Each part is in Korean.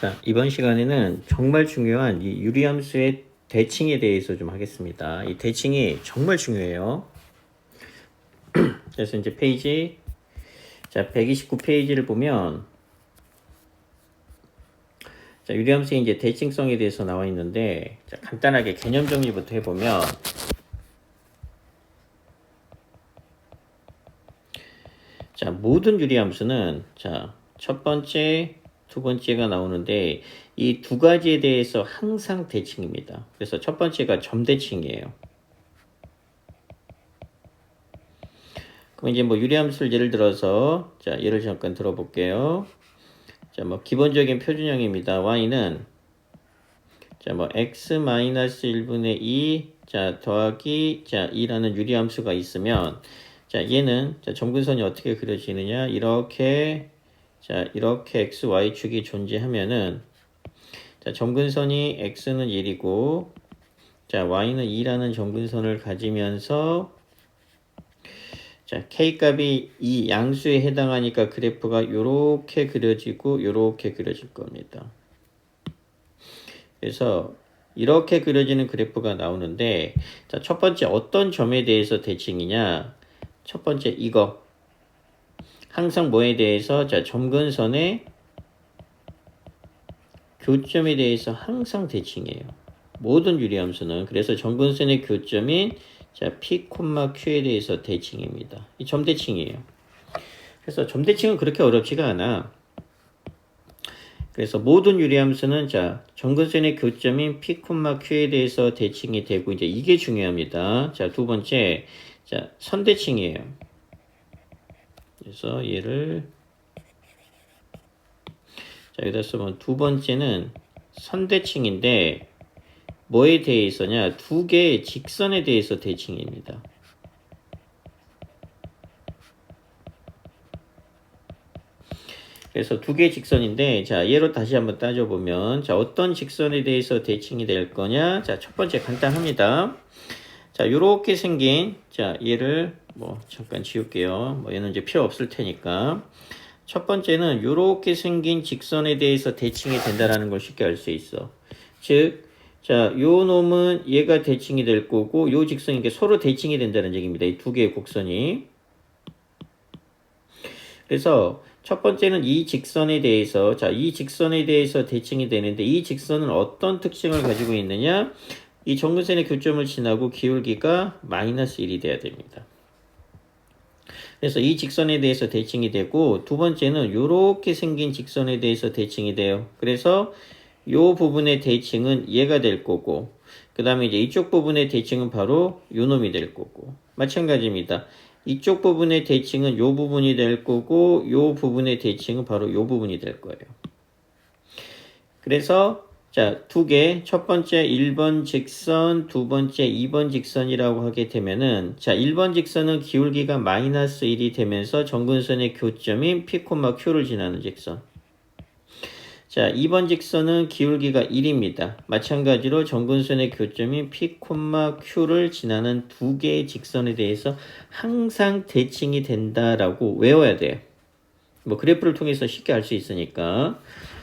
자, 이번 시간에는 정말 중요한 이 유리함수의 대칭에 대해서 좀 하겠습니다. 이 대칭이 정말 중요해요. 그래서 이제 페이지, 자, 129페이지를 보면, 자, 유리함수의 이제 대칭성에 대해서 나와 있는데, 자, 간단하게 개념 정리부터 해보면, 자, 모든 유리함수는, 자, 첫 번째, 두 번째가 나오는데, 이 두 가지에 대해서 항상 대칭입니다. 그래서 첫 번째가 점대칭이에요. 그럼 이제 뭐 유리함수를 예를 들어서, 자, 예를 잠깐 들어볼게요. 자, 뭐 기본적인 표준형입니다. y는 자, 뭐 x-1분의 2 자, 더하기 자, 2라는 유리함수가 있으면 자, 얘는 자, 점근선이 어떻게 그려지느냐? 이렇게 자, 이렇게 xy축이 존재하면은 자, 점근선이 x는 1이고 자, y는 2라는 점근선을 가지면서 자, K값이 이 양수에 해당하니까 그래프가 요렇게 그려지고 요렇게 그려질 겁니다. 그래서 이렇게 그려지는 그래프가 나오는데 자, 첫 번째 어떤 점에 대해서 대칭이냐? 첫 번째 이거 항상 뭐에 대해서 자, 점근선의 교점에 대해서 항상 대칭이에요. 모든 유리함수는 그래서 점근선의 교점인 자, P, Q에 대해서 대칭입니다. 이 점대칭이에요. 그래서 점대칭은 그렇게 어렵지가 않아. 그래서 모든 유리함수는 자, 점근선의 교점인 P, Q에 대해서 대칭이 되고 이제 이게 중요합니다. 자, 두 번째, 자, 선대칭이에요. 그래서 얘를 자, 여기다 쓰면 두 번째는 선대칭인데 뭐에 대해서냐? 두 개의 직선에 대해서 대칭입니다. 그래서 두 개의 직선인데 자, 얘로 다시 한번 따져보면 자, 어떤 직선에 대해서 대칭이 될 거냐? 자, 첫 번째 간단합니다. 자, 요렇게 생긴 자, 얘를 뭐 잠깐 지울게요. 뭐 얘는 이제 필요 없을 테니까. 첫 번째는 요렇게 생긴 직선에 대해서 대칭이 된다라는 걸 쉽게 알 수 있어. 즉, 자, 요 놈은 얘가 대칭이 될 거고, 요 직선이 이게 서로 대칭이 된다는 얘기입니다. 이 두 개의 곡선이. 그래서 첫 번째는 이 직선에 대해서, 자, 이 직선에 대해서 대칭이 되는데, 이 직선은 어떤 특징을 가지고 있느냐? 이 점근선의 교점을 지나고 기울기가 마이너스 1이 돼야 됩니다. 그래서 이 직선에 대해서 대칭이 되고 두 번째는 이렇게 생긴 직선에 대해서 대칭이 돼요. 그래서 이 부분의 대칭은 얘가 될 거고 그 다음에 이제 이쪽 부분의 대칭은 바로 요 놈이 될 거고 마찬가지입니다. 이쪽 부분의 대칭은 요 부분이 될 거고 요 부분의 대칭은 바로 요 부분이 될 거예요. 그래서 자, 두 개, 첫 번째 1번 직선, 두 번째 2번 직선이라고 하게 되면은 자, 1번 직선은 기울기가 마이너스 1이 되면서 점근선의 교점인 P, Q를 지나는 직선. 자, 2번 직선은 기울기가 1입니다. 마찬가지로 점근선의 교점인 P, Q를 지나는 두 개의 직선에 대해서 항상 대칭이 된다라고 외워야 돼요. 뭐 그래프를 통해서 쉽게 알 수 있으니까.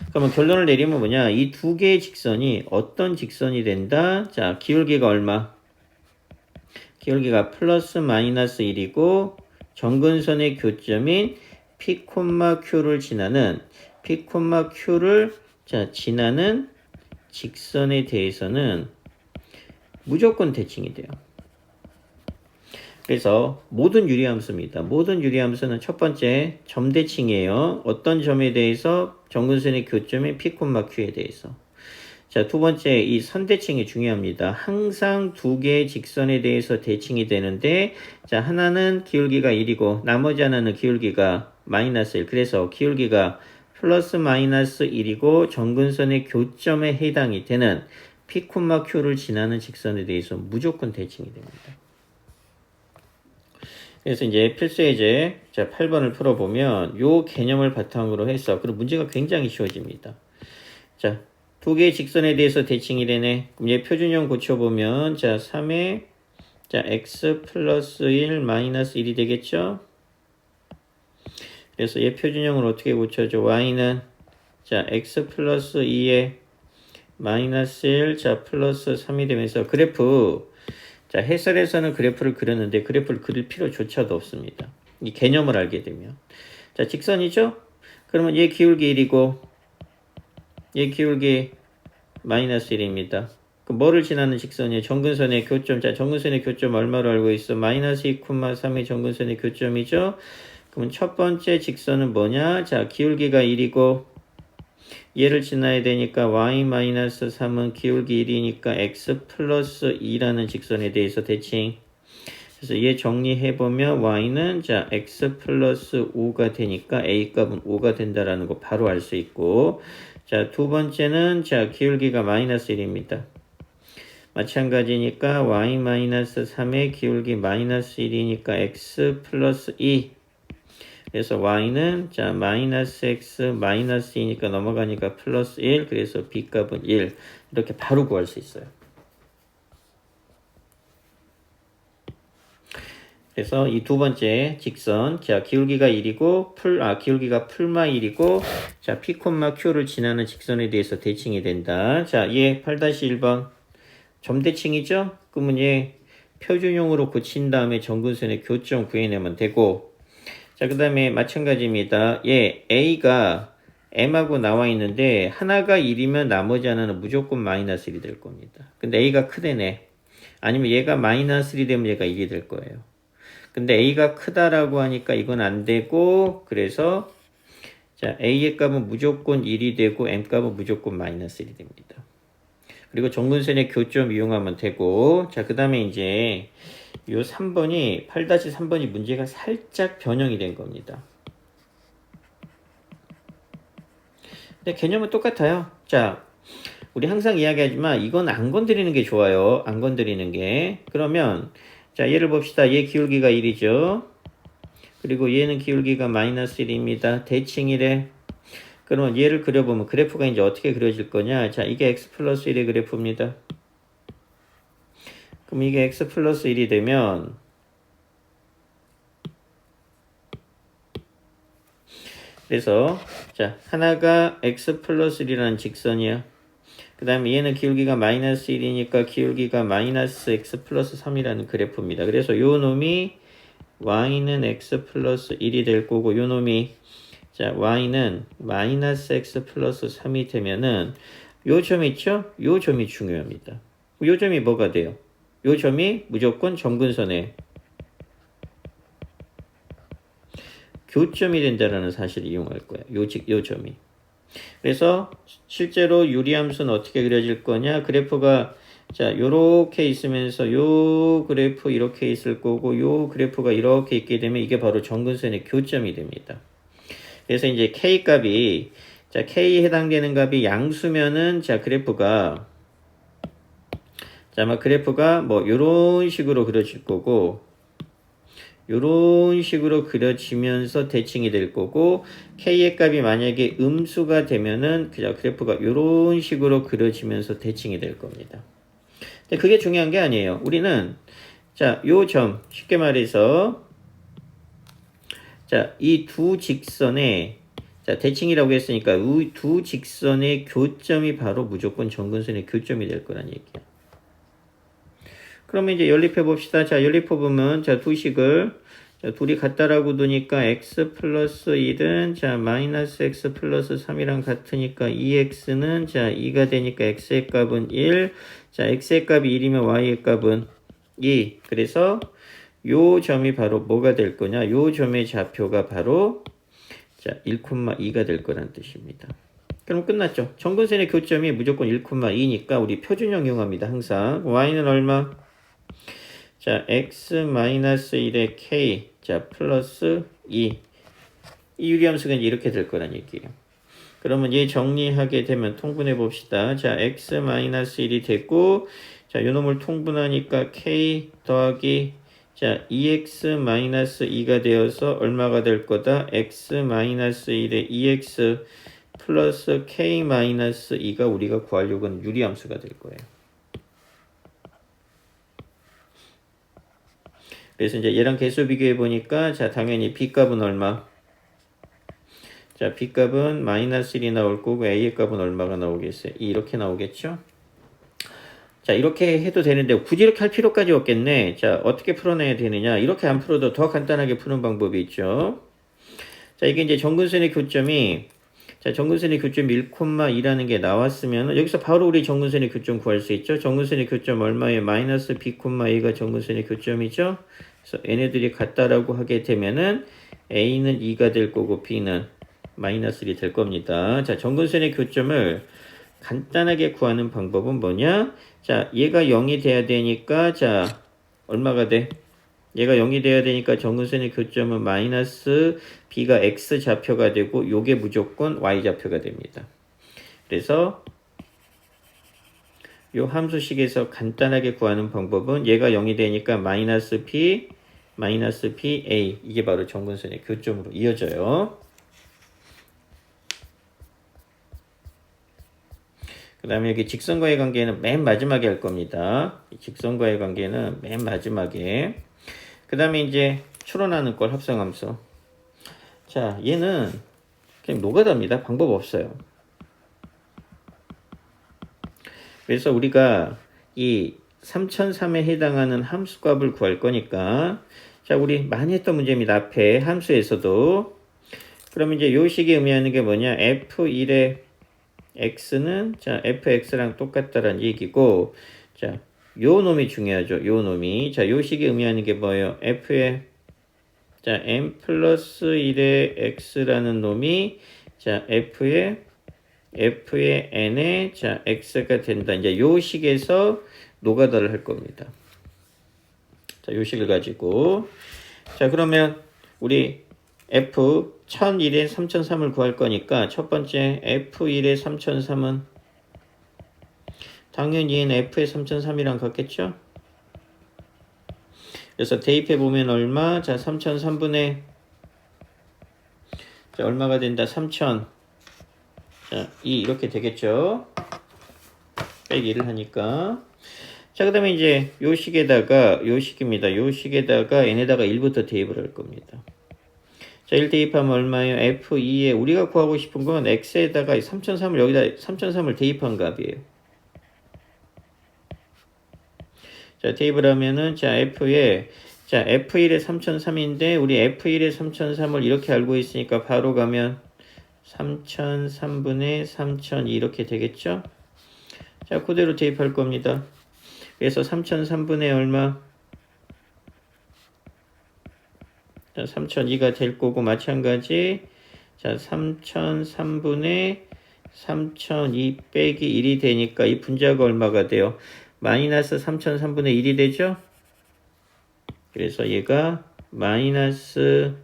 그러면 결론을 내리면 뭐냐? 이 두 개의 직선이 어떤 직선이 된다? 자, 기울기가 얼마? 기울기가 플러스 마이너스 1이고 점근선의 교점인 P, Q를 지나는 P, Q를 자, 지나는 직선에 대해서는 무조건 대칭이 돼요. 그래서 모든 유리함수입니다. 모든 유리함수는 첫 번째 점대칭이에요. 어떤 점에 대해서 점근선의 교점인 P, Q에 대해서. 자, 두 번째 이 선대칭이 중요합니다. 항상 두 개의 직선에 대해서 대칭이 되는데 자, 하나는 기울기가 1이고 나머지 하나는 기울기가 마이너스 1. 그래서 기울기가 플러스 마이너스 1이고 점근선의 교점에 해당이 되는 P, Q를 지나는 직선에 대해서 무조건 대칭이 됩니다. 그래서 이제 필수예제 자 8번을 풀어보면 요 개념을 바탕으로 해서 그리고 문제가 굉장히 쉬워집니다. 자, 두 개의 직선에 대해서 대칭이 되네. 그럼 얘 표준형 고쳐보면 자 3에 자 x 플러스 1 마이너스 1이 되겠죠. 그래서 얘 표준형을 어떻게 고쳐줘? y는 자, x 플러스 2에 마이너스 1, 자, 플러스 3이 되면서 그래프, 자, 해설에서는 그래프를 그렸는데 그래프를 그릴 필요조차도 없습니다. 이 개념을 알게 되면. 자, 직선이죠? 그러면 얘 기울기 1이고, 얘 기울기 마이너스 1입니다. 그 뭐를 지나는 직선이에요? 정근선의 교점. 자, 정근선의 교점 얼마로 알고 있어? 마이너스 2,3이 정근선의 교점이죠? 그럼 첫 번째 직선은 뭐냐? 자, 기울기가 1이고, 얘를 지나야 되니까 y-3은 기울기 1이니까 x 플러스 2라는 직선에 대해서 대칭. 그래서 얘 정리해보면 y는 자 x 플러스 5가 되니까 a 값은 5가 된다라는 거 바로 알 수 있고, 자, 두 번째는 자 기울기가 마이너스 1입니다. 마찬가지니까 y-3의 기울기 마이너스 1이니까 x 플러스 2. 그래서 y는 자 마이너스 x 마이너스 2니까 넘어가니까 플러스 1. 그래서 b 값은 1. 이렇게 바로 구할 수 있어요. 그래서 이 두 번째 직선, 자, 기울기가 1이고, 기울기가 풀마 1이고, 자, P, Q를 지나는 직선에 대해서 대칭이 된다. 자, 얘 8-1번. 점대칭이죠? 그러면 얘 표준용으로 고친 다음에 정근선의 교점 구해내면 되고, 자, 그 다음에 마찬가지입니다. 얘 A가 M하고 나와 있는데, 하나가 1이면 나머지 하나는 무조건 마이너스 1이 될 겁니다. 근데 A가 크대네. 아니면 얘가 마이너스 1이 되면 얘가 1이 될 거예요. 근데 A가 크다라고 하니까 이건 안 되고, 그래서 자 A의 값은 무조건 1이 되고 M 값은 무조건 마이너스 1이 됩니다. 그리고 정근선의 교점 이용하면 되고, 자 그 다음에 이제 요 3번이 8-3번이 문제가 살짝 변형이 된 겁니다. 근데 개념은 똑같아요. 자, 우리 항상 이야기하지만 이건 안 건드리는 게 좋아요. 안 건드리는 게. 그러면 자, 얘를 봅시다. 얘 기울기가 1이죠. 그리고 얘는 기울기가 마이너스 1입니다. 대칭이래. 그러면 얘를 그려보면 그래프가 이제 어떻게 그려질 거냐. 자, 이게 x 플러스 1의 그래프입니다. 그럼 이게 x 플러스 1이 되면 그래서 자, 하나가 x 플러스 1이라는 직선이야. 그 다음에 얘는 기울기가 마이너스 1이니까 기울기가 마이너스 x 플러스 3이라는 그래프입니다. 그래서 요 놈이 y는 x 플러스 1이 될 거고, 요 놈이 자 y는 마이너스 x 플러스 3이 되면은 요 점 있죠? 요 점이 중요합니다. 요 점이 뭐가 돼요? 요 점이 무조건 점근선의 교점이 된다라는 사실을 이용할 거야. 요 점이. 그래서 실제로 유리함수는 어떻게 그려질 거냐? 그래프가 자 요렇게 있으면서 요 그래프 이렇게 있을 거고, 요 그래프가 이렇게 있게 되면 이게 바로 정근선의 교점이 됩니다. 그래서 이제 K 값이 자 K에 해당되는 값이 양수면은 자 그래프가 자 아마 그래프가 뭐 요런 식으로 그려질 거고, 요런 식으로 그려지면서 대칭이 될 거고, K의 값이 만약에 음수가 되면은 그래프가 요런 식으로 그려지면서 대칭이 될 겁니다. 근데 그게 중요한 게 아니에요. 우리는 자, 요 점 쉽게 말해서 자, 이 두 직선의 자, 대칭이라고 했으니까 이 두 직선의 교점이 바로 무조건 정근선의 교점이 될 거란 얘기야. 그러면 이제 연립해 봅시다. 자, 연립해 보면 자, 두 식을 자, 둘이 같다라고 두니까 x 플러스 1은 자, 마이너스 x 플러스 3이랑 같으니까 2x는 자, 2가 되니까 x의 값은 1. 자, x의 값이 1이면 y의 값은 2. 그래서 요 점이 바로 뭐가 될 거냐? 요 점의 좌표가 바로 자, 1,2가 될 거란 뜻입니다. 그럼 끝났죠. 정근선의 교점이 무조건 1,2니까 우리 표준형 이용합니다. 항상 y는 얼마? 자, x-1의 k 자 플러스 2. 이 유리함수가 이렇게 될 거란 얘기예요. 그러면 얘 정리하게 되면 통분해 봅시다. 자, x-1이 됐고, 자, 요 놈을 통분하니까 k 더하기 자, 2x-2가 되어서 얼마가 될 거다? x-1의 2x 플러스 k-2가 우리가 구하려고 하는 유리함수가 될 거예요. 그래서 이제 얘랑 개수 비교해 보니까 자, 당연히 b 값은 얼마? 자, B 값은 마이너스 1이 나올 거고 A의 값은 얼마가 나오겠어요? 이렇게 나오겠죠? 자, 이렇게 해도 되는데 굳이 이렇게 할 필요까지 없겠네. 자, 어떻게 풀어내야 되느냐? 이렇게 안 풀어도 더 간단하게 푸는 방법이 있죠. 자, 이게 이제 정근선의 교점이 자, 정근선의 교점 1,2라는 게 나왔으면 여기서 바로 우리 정근선의 교점 구할 수 있죠. 정근선의 교점 얼마예요? 마이너스 B,A가 정근선의 교점이죠. 그래서 얘네들이 같다라고 하게 되면은 A는 2가 될 거고 B는 마이너스 1이 될 겁니다. 자, 정근선의 교점을 간단하게 구하는 방법은 뭐냐? 자, 얘가 0이 돼야 되니까 자, 얼마가 돼? 얘가 0이 돼야 되니까 정근선의 교점은 마이너스 B가 X 좌표가 되고 요게 무조건 Y 좌표가 됩니다. 그래서 요 함수식에서 간단하게 구하는 방법은 얘가 0이 되니까 마이너스 P, A 이게 바로 정근선의 교점으로 이어져요. 그 다음에 여기 직선과의 관계는 맨 마지막에 할 겁니다. 직선과의 관계는 맨 마지막에. 그 다음에 이제 추론하는 꼴 합성함수. 자, 얘는 그냥 노가다입니다. 방법 없어요. 그래서 우리가 이 3003에 해당하는 함수값을 구할 거니까 자, 우리 많이 했던 문제입니다. 앞에 함수에서도. 그러면 이제 요 식이 의미하는 게 뭐냐? F1의 x는 자, fx랑 똑같다라는 얘기고 자, 요 놈이 중요하죠. 요 놈이. 자, 요 식이 의미하는 게 뭐예요? f의 자, m 플러스 1의 x라는 놈이 자, f의 n의 자, x가 된다. 이제 요 식에서 노가다를 할 겁니다. 자, 요 식을 가지고 자, 그러면 우리 f 1001에 3003을 구할 거니까 첫 번째 f1에 3003은 당연히 얘는 f의 3003이랑 같겠죠? 그래서 대입해 보면 얼마? 자, 3003분의 자, 얼마가 된다? 3000 자, 2 이렇게 되겠죠? 빼기 1을 하니까 자, 그 다음에 이제 요 식에다가 요 식입니다. 요 식에다가 n에다가 1부터 대입을 할 겁니다. 자, 1 대입하면 얼마예요? F2에 우리가 구하고 싶은 건 X에다가 3003을 여기다 3003을 대입한 값이에요. 자, 대입을 하면은 자, F에 자, F1에 3003인데 우리 F1에 3003을 이렇게 알고 있으니까 바로 가면 3003분의 3002 이렇게 되겠죠? 자, 그대로 대입할 겁니다. 그래서 3003분의 얼마? 자, 3002가 될 거고 마찬가지 자, 3003분의 3002 빼기 1이 되니까 이 분자가 얼마가 돼요? 마이너스 3003분의 1이 되죠? 그래서 얘가 마이너스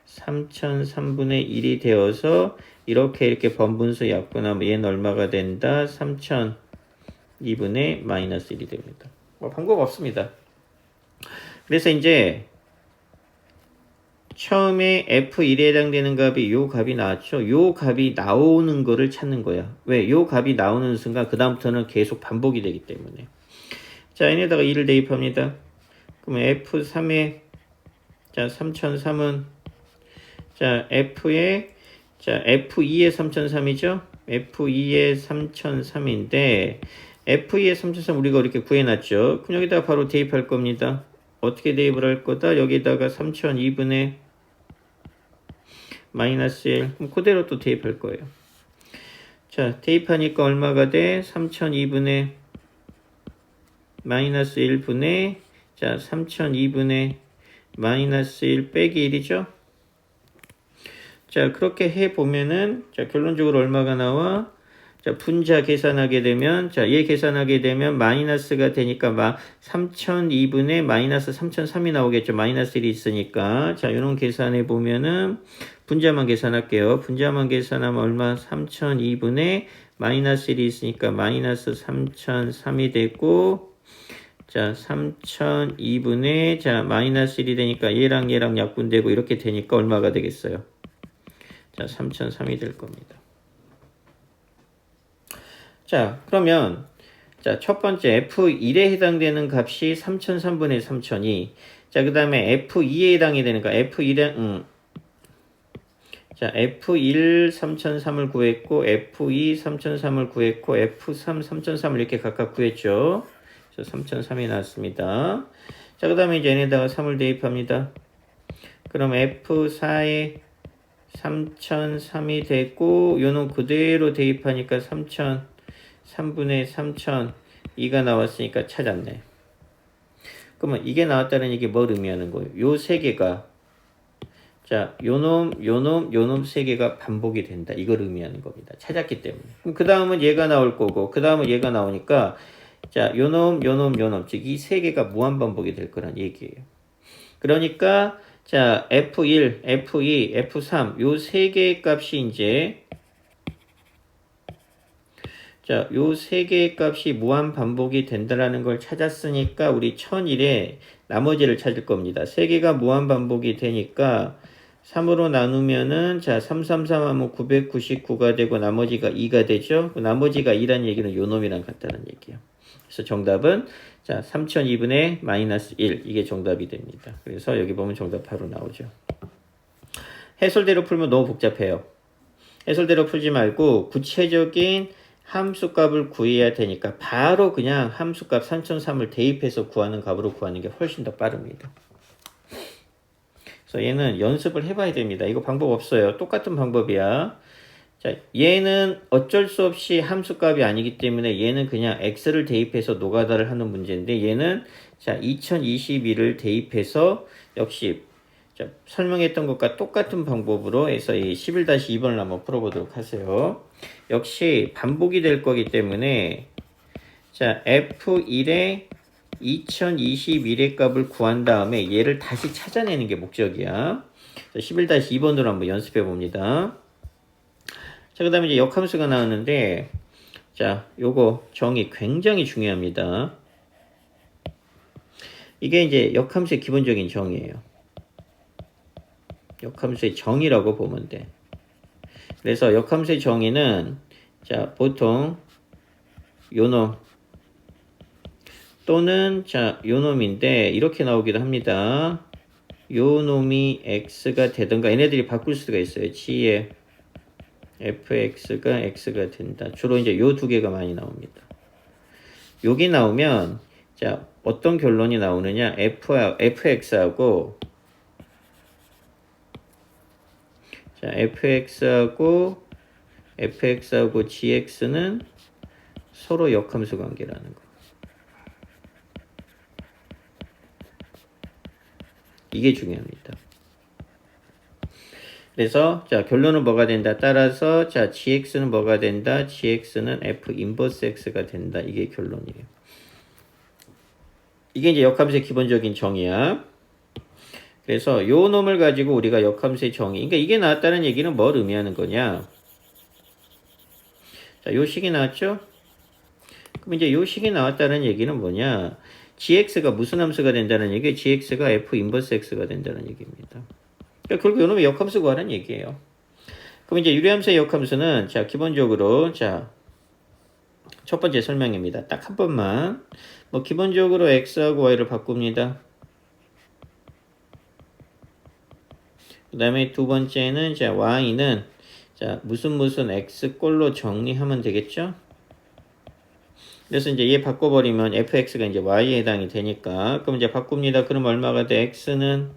3003분의 1이 되어서 이렇게 번분수 약분하면 얘는 얼마가 된다? 3002분의 마이너스 1이 됩니다. 뭐 방법 없습니다. 그래서 이제 처음에 F1에 해당되는 값이 요 값이 나왔죠. 요 값이 나오는 거를 찾는 거야. 왜? 요 값이 나오는 순간 그 다음부터는 계속 반복이 되기 때문에. 자, 얘네다가 2를 대입합니다. 그러면 F3에 자, 3003은 자, F2에 3003이죠. F2에 3003인데 F2에 3003 우리가 이렇게 구해놨죠. 그럼 여기다가 바로 대입할 겁니다. 어떻게 대입을 할 거다? 여기다가 3002분의 마이너스 1 그럼 그대로 또 대입할 거예요. 자, 대입하니까 얼마가 돼? 3002분의 마이너스 1분의 자, 3002분의 마이너스 1 빼기 1이죠. 자, 그렇게 해보면은 자, 결론적으로 얼마가 나와? 자, 분자 계산하게 되면 자, 얘 계산하게 되면 마이너스가 되니까 3002분의 마이너스 3003이 나오겠죠. 마이너스 1이 있으니까. 자, 이런 계산해 보면은 분자만 계산할게요. 분자만 계산하면 얼마? 3002분의 마이너스 1이 있으니까 마이너스 3003이 되고 자, 3002분의 자, 마이너스 1이 되니까 얘랑 약분되고 이렇게 되니까 얼마가 되겠어요? 자, 3003이 될 겁니다. 자, 그러면 자, 첫 번째 F1에 해당되는 값이 3003분의 3002. 자, 그 다음에 F2에 해당이 되니까 F1에 자, F1 3003을 구했고, F2 3003을 구했고, F3 3003을 이렇게 각각 구했죠. 그래서 3003이 나왔습니다. 자, 그 다음에 이제 얘네다가 3을 대입합니다. 그럼 F4에 3003이 되고, 요놈 그대로 대입하니까 3000, 3분의 3002가 나왔으니까 찾았네. 그러면 이게 나왔다는 얘기 뭘 의미하는 거예요? 요 세 개가, 자, 요놈 세 개가 반복이 된다. 이걸 의미하는 겁니다. 찾았기 때문에. 그럼 그 다음은 얘가 나올 거고, 그 다음은 얘가 나오니까, 자, 요놈, 즉 이 세 개가 무한 반복이 될 거란 얘기예요. 그러니까, 자, F1, F2, F3, 요 세 개의 값이 이제, 자, 요 세 개의 값이 무한 반복이 된다라는 걸 찾았으니까 우리 1001에 나머지를 찾을 겁니다. 세 개가 무한 반복이 되니까 3으로 나누면은 자, 333 하면 999가 되고 나머지가 2가 되죠. 나머지가 2란 얘기는 요 놈이랑 같다는 얘기예요. 그래서 정답은 자, 3002분의 마이너스 1 이게 정답이 됩니다. 그래서 여기 보면 정답 바로 나오죠. 해설대로 풀면 너무 복잡해요. 해설대로 풀지 말고 구체적인 함수값을 구해야 되니까 바로 그냥 함수값 3003을 대입해서 구하는 값으로 구하는 게 훨씬 더 빠릅니다. 그래서 얘는 연습을 해봐야 됩니다. 이거 방법 없어요. 똑같은 방법이야. 자, 얘는 어쩔 수 없이 함수값이 아니기 때문에 얘는 그냥 x를 대입해서 노가다를 하는 문제인데 얘는 자 2022를 대입해서 역시 자, 설명했던 것과 똑같은 방법으로 해서 이 11-2번을 한번 풀어보도록 하세요. 역시 반복이 될 거기 때문에 자 F1의 2021의 값을 구한 다음에 얘를 다시 찾아내는 게 목적이야. 11-2번으로 한번 연습해 봅니다. 자, 그 다음에 이제 역함수가 나왔는데 자 요거 정의 굉장히 중요합니다. 이게 이제 역함수의 기본적인 정의예요. 역함수의 정의라고 보면 돼. 그래서 역함수의 정의는 자 보통 요놈 또는 자 요놈인데 이렇게 나오기도 합니다. 요놈이 x가 되던가 얘네들이 바꿀 수가 있어요. g의 fx가 x가 된다. 주로 이제 요 두 개가 많이 나옵니다. 여기 나오면 자 어떤 결론이 나오느냐 fx하고 자, fx하고 gx는 서로 역함수 관계라는 거. 이게 중요합니다. 그래서 자, 결론은 뭐가 된다? 따라서 자, gx는 뭐가 된다? gx는 f 인버스 x가 된다. 이게 결론이에요. 이게 이제 역함수의 기본적인 정의야. 그래서 요 놈을 가지고 우리가 역함수의 정의. 그러니까 이게 나왔다는 얘기는 뭘 의미하는 거냐? 자, 요 식이 나왔죠? 그럼 이제 요 식이 나왔다는 얘기는 뭐냐? gx가 무슨 함수가 된다는 얘기예요? gx가 f 인버스 x가 된다는 얘기입니다. 그러니까 결국 요 놈의 역함수 구하는 얘기예요. 그럼 이제 유리함수의 역함수는 자, 기본적으로 자, 첫 번째 설명입니다. 딱 한 번만. 뭐 기본적으로 x하고 y를 바꿉니다. 그 다음에 두 번째는 자 y는 자 무슨 x꼴로 정리하면 되겠죠. 그래서 이제 얘 바꿔버리면 fx가 이제 y에 해당이 되니까 그럼 이제 바꿉니다. 그럼 얼마가 돼? x는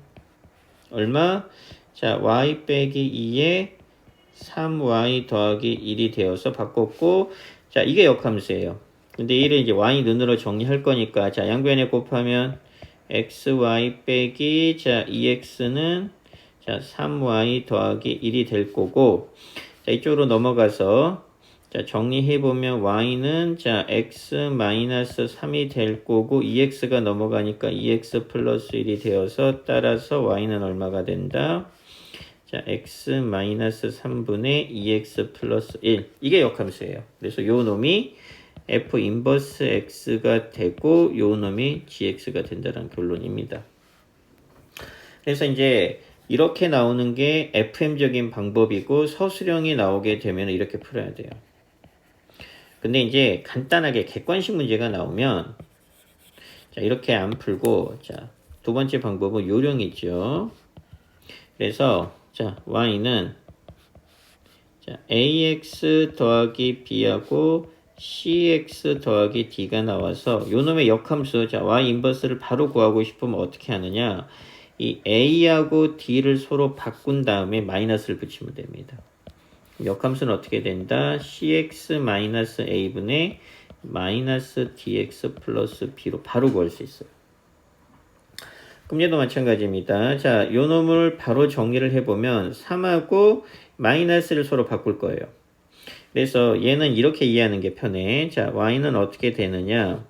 얼마? 자 y 빼기 2에 3y 더하기 1이 되어서 바꿨고 자 이게 역함수예요. 근데 얘를 이제 y 눈으로 정리할 거니까 자 양변에 곱하면 xy 빼기 자 2x는 자 3y 더하기 1이 될 거고 자 이쪽으로 넘어가서 자 정리해보면 y는 자 x-3이 될 거고 2x가 넘어가니까 2x 플러스 1이 되어서 따라서 y는 얼마가 된다? 자 x-3분의 2x 플러스 1 이게 역함수예요. 그래서 요 놈이 f 인버스 x가 되고 요 놈이 gx가 된다는 결론입니다. 그래서 이제 이렇게 나오는 게 FM적인 방법이고 서술형이 나오게 되면 이렇게 풀어야 돼요. 근데 이제 간단하게 객관식 문제가 나오면 자 이렇게 안 풀고 자 두 번째 방법은 요령이죠. 그래서 자 y는 자, ax 더하기 b하고 cx 더하기 d가 나와서 요 놈의 역함수, 자, y 인버스를 바로 구하고 싶으면 어떻게 하느냐? 이 a하고 d를 서로 바꾼 다음에 마이너스를 붙이면 됩니다. 역함수는 어떻게 된다? cx 마이너스 a분의 마이너스 dx 플러스 b로 바로 구할 수 있어요. 그럼 얘도 마찬가지입니다. 자, 요 놈을 바로 정리를 해보면 3하고 마이너스를 서로 바꿀 거예요. 그래서 얘는 이렇게 이해하는 게 편해. 자, y는 어떻게 되느냐?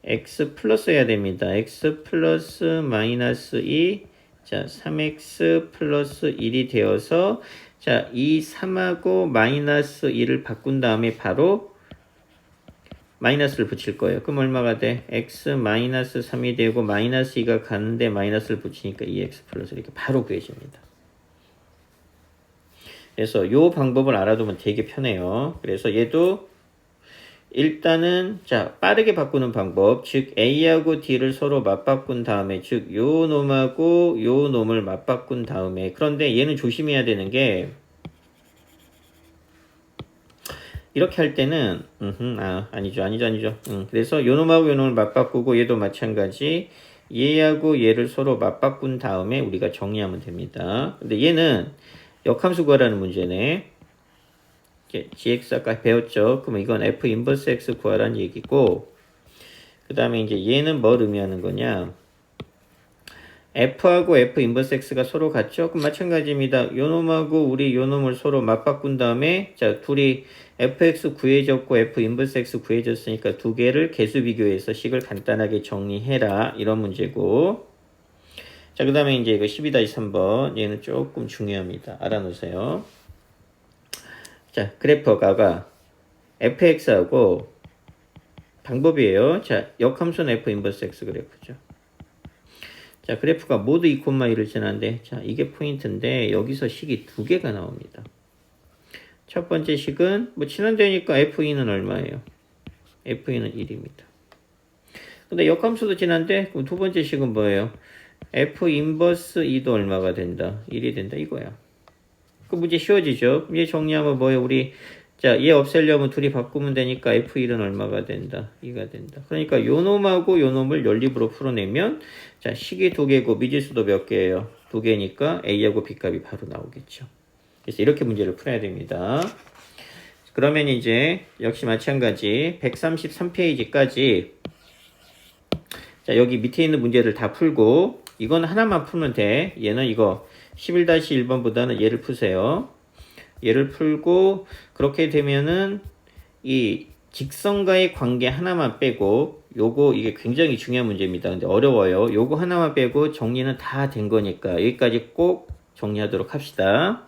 x 플러스 해야 됩니다. x 플러스 마이너스 2, 자, 3x 플러스 1이 되어서, 자, 이 3하고 마이너스 2를 바꾼 다음에 바로 마이너스를 붙일 거예요. 그럼 얼마가 돼? x 마이너스 3이 되고 마이너스 2가 가는데 마이너스를 붙이니까 2x 플러스 이렇게 바로 구해집니다. 그래서 이 방법을 알아두면 되게 편해요. 그래서 얘도 일단은 자, 빠르게 바꾸는 방법, 즉 A하고 D를 서로 맞바꾼 다음에, 즉 요 놈하고 요 놈을 맞바꾼 다음에, 그런데 얘는 조심해야 되는 게 이렇게 할 때는 아니죠. 그래서 요 놈하고 요 놈을 맞바꾸고 얘도 마찬가지 얘하고 얘를 서로 맞바꾼 다음에 우리가 정리하면 됩니다. 근데 얘는 역함수 구하라는 문제네. gx 아까 배웠죠. 그러면 이건 f 인버스 x 구하라는 얘기고, 그 다음에 이제 얘는 뭘 의미하는 거냐? f하고 f 인버스 x가 서로 같죠? 그럼 마찬가지입니다. 요 놈하고 우리 요 놈을 서로 맞바꾼 다음에, 자, 둘이 fx 구해졌고 f 인버스 x 구해졌으니까 두 개를 개수 비교해서 식을 간단하게 정리해라. 이런 문제고. 자, 그 다음에 이제 이거 12-3번. 얘는 조금 중요합니다. 알아놓으세요. 자, 그래프가 fx하고 방법이에요. 자, 역함수는 f 인버스 x 그래프죠. 자, 그래프가 모두 2,1을 지나는데, 자, 이게 포인트인데 여기서 식이 두 개가 나옵니다. 첫 번째 식은 뭐 지난대니까 f2는 얼마예요? f2는 1입니다. 근데 역함수도 지난데, 그럼 두 번째 식은 뭐예요? f 인버스 2도 얼마가 된다? 1이 된다 이거야. 그 문제 쉬워지죠? 얘 정리하면 뭐예요? 우리, 자, 얘 없애려면 둘이 바꾸면 되니까 f1은 얼마가 된다? 2가 된다. 그러니까 요 놈하고 요 놈을 연립으로 풀어내면, 자, 식이 두 개고 미지수도 몇 개예요? 두 개니까 a하고 b 값이 바로 나오겠죠. 그래서 이렇게 문제를 풀어야 됩니다. 그러면 이제 역시 마찬가지 133페이지까지, 자, 여기 밑에 있는 문제를 다 풀고, 이건 하나만 풀면 돼. 얘는 이거 11-1번보다는 얘를 푸세요. 얘를 풀고, 그렇게 되면은 이 직선과의 관계 하나만 빼고, 요거 이게 굉장히 중요한 문제입니다. 근데 어려워요. 요거 하나만 빼고 정리는 다 된 거니까 여기까지 꼭 정리하도록 합시다.